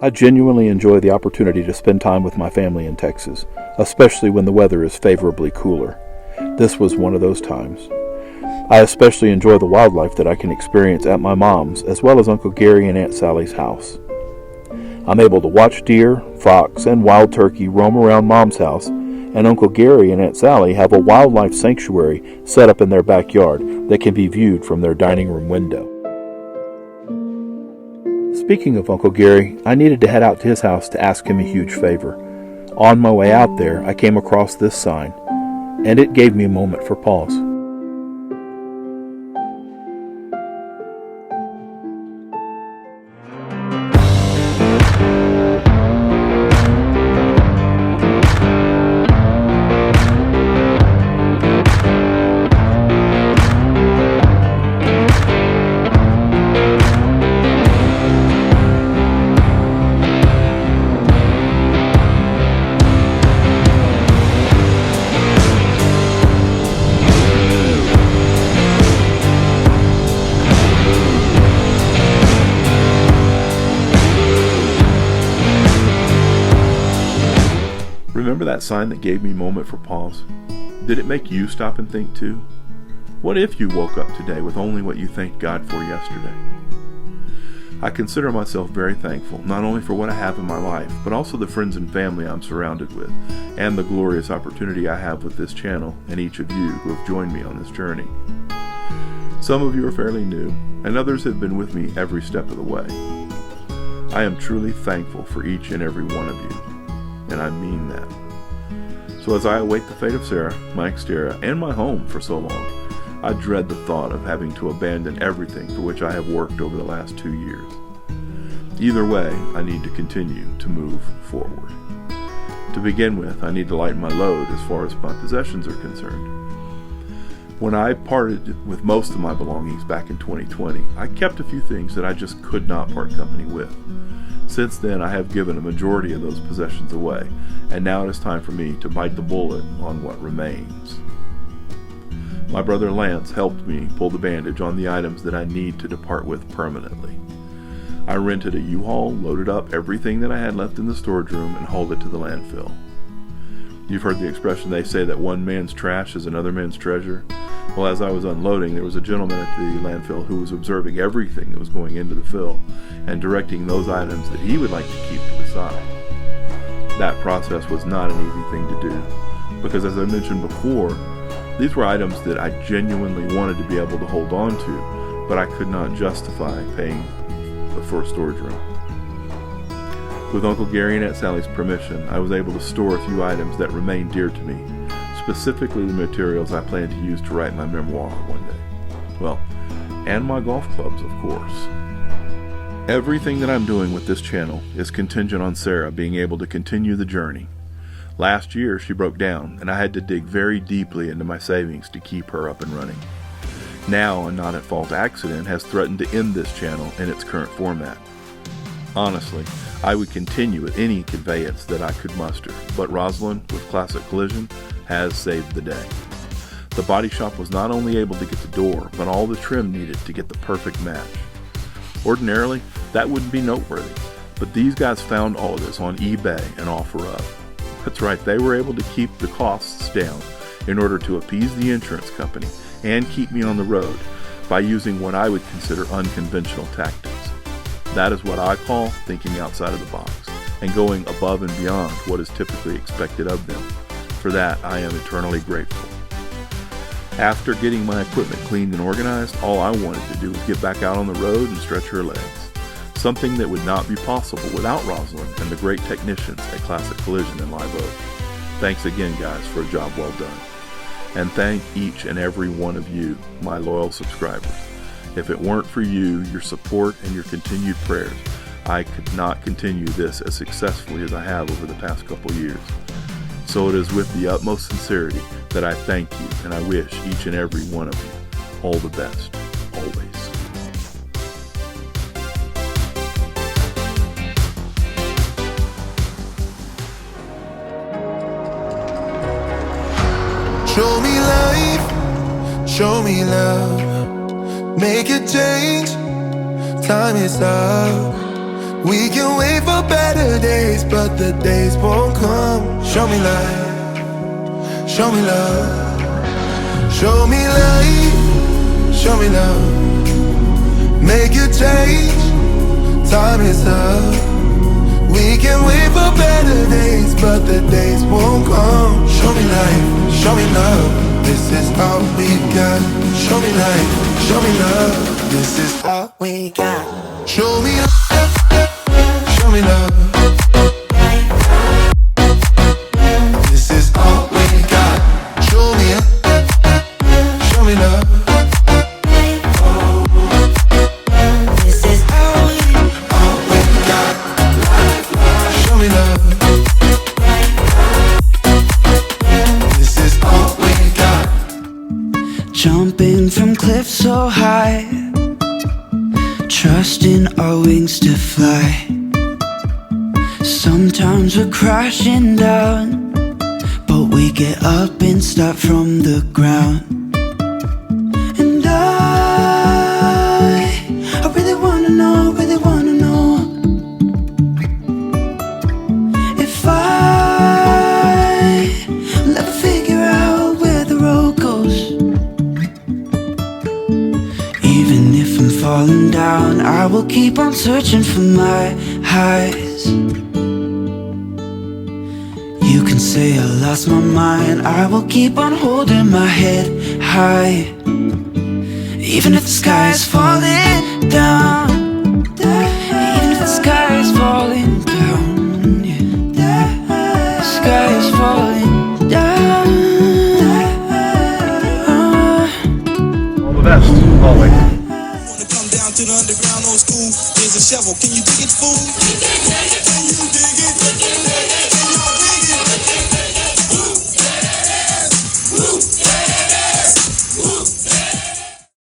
I genuinely enjoy the opportunity to spend time with my family in Texas, especially when the weather is favorably cooler. This was one of those times. I especially enjoy the wildlife that I can experience at my mom's as well as Uncle Gary and Aunt Sally's house. I'm able to watch deer, fox, and wild turkey roam around Mom's house, and Uncle Gary and Aunt Sally have a wildlife sanctuary set up in their backyard that can be viewed from their dining room window. Speaking of Uncle Gary, I needed to head out to his house to ask him a huge favor. On my way out there, I came across this sign, and it gave me a moment for pause. Remember that sign that gave me a moment for pause? Did it make you stop and think too? What if you woke up today with only what you thanked God for yesterday? I consider myself very thankful, not only for what I have in my life, but also the friends and family I'm surrounded with, and the glorious opportunity I have with this channel and each of you who have joined me on this journey. Some of you are fairly new, and others have been with me every step of the way. I am truly thankful for each and every one of you, and I mean that. So as I await the fate of Sarah, my exterior, and my home for so long, I dread the thought of having to abandon everything for which I have worked over the last 2 years. Either way, I need to continue to move forward. To begin with, I need to lighten my load as far as my possessions are concerned. When I parted with most of my belongings back in 2020, I kept a few things that I just could not part company with. Since then, I have given a majority of those possessions away, and now it is time for me to bite the bullet on what remains. My brother Lance helped me pull the bandage on the items that I need to depart with permanently. I rented a U-Haul, loaded up everything that I had left in the storage room, and hauled it to the landfill. You've heard the expression they say that one man's trash is another man's treasure. Well, as I was unloading, there was a gentleman at the landfill who was observing everything that was going into the fill and directing those items that he would like to keep to the side. That process was not an easy thing to do because, as I mentioned before, these were items that I genuinely wanted to be able to hold on to, but I could not justify paying for a storage room. With Uncle Gary and Aunt Sally's permission, I was able to store a few items that remained dear to me, specifically the materials I plan to use to write my memoir one day. Well, and my golf clubs, of course. Everything that I'm doing with this channel is contingent on Sarah being able to continue the journey. Last year, she broke down, and I had to dig very deeply into my savings to keep her up and running. Now, a not-at-fault accident has threatened to end this channel in its current format. Honestly, I would continue with any conveyance that I could muster, but Rosalind, with Classic Collision, has saved the day. The body shop was not only able to get the door, but all the trim needed to get the perfect match. Ordinarily, that wouldn't be noteworthy, but these guys found all of this on eBay and OfferUp. That's right, they were able to keep the costs down in order to appease the insurance company and keep me on the road by using what I would consider unconventional tactics. That is what I call thinking outside of the box and going above and beyond what is typically expected of them. For that, I am eternally grateful. After getting my equipment cleaned and organized, all I wanted to do was get back out on the road and stretch her legs. Something that would not be possible without Rosalind and the great technicians at Classic Collision in Live Oak. Thanks again, guys, for a job well done. And thank each and every one of you, my loyal subscribers. If it weren't for you, your support, and your continued prayers, I could not continue this as successfully as I have over the past couple years. So it is with the utmost sincerity that I thank you, and I wish each and every one of you all the best, always. Show me life, show me love, make a change, time is up, We can wait for better days, but the days won't come. Show me light, show me love. Show me light, show me love. Make a change, time is up. We can wait for better days, but the days won't come. Show me light, show me love. This is all we got. Show me light, show me love. This is all we got. Show me love, show me love. This is all we got. Show me love, show me love. This is all we got. Show me love. This is all we got. Jumping from cliffs so high, trusting our wings to fly. Sometimes we're crashing down, but we get up and start from the ground. And I really wanna know, really wanna know if I'll ever figure out where the road goes. Even if I'm falling down, I will keep on searching for my highs. You can say I lost my mind, I will keep on holding my head high. Even if the sky is falling down, even if the sky is falling down, yeah. The sky is falling down. All the best, always. Wanna come down to the underground old school? Here's a shovel, can you dig it, fool?